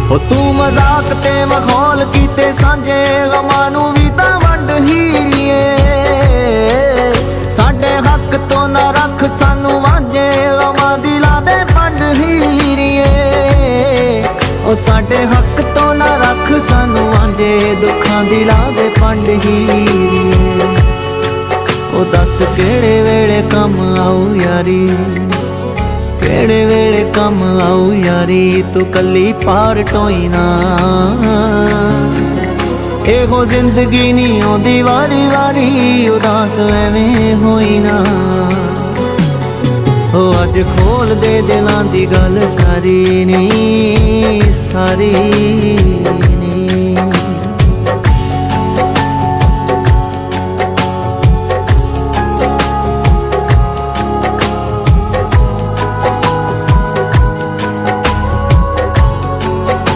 ओ तू मजाक ते मखौल कीते सांझे गमां नूं वी तां वंड हीरीए साडे हक तो ना रख सानू वांझे गमां दिलां दे पंड हीरीए ओ साडे हक तो ना रख सानू वांझे दुखां दिलां दे पंड हीरीए ओ दस केड़े वेले कम आऊ यारी केड़े वेले कम आऊ यारी तू कली पार टोई ना एहो जिंदगी नी आउंदी वारी वारी उदास एवें होई ना ओ अज खोल दे दिलां दी गल सारी नी सारी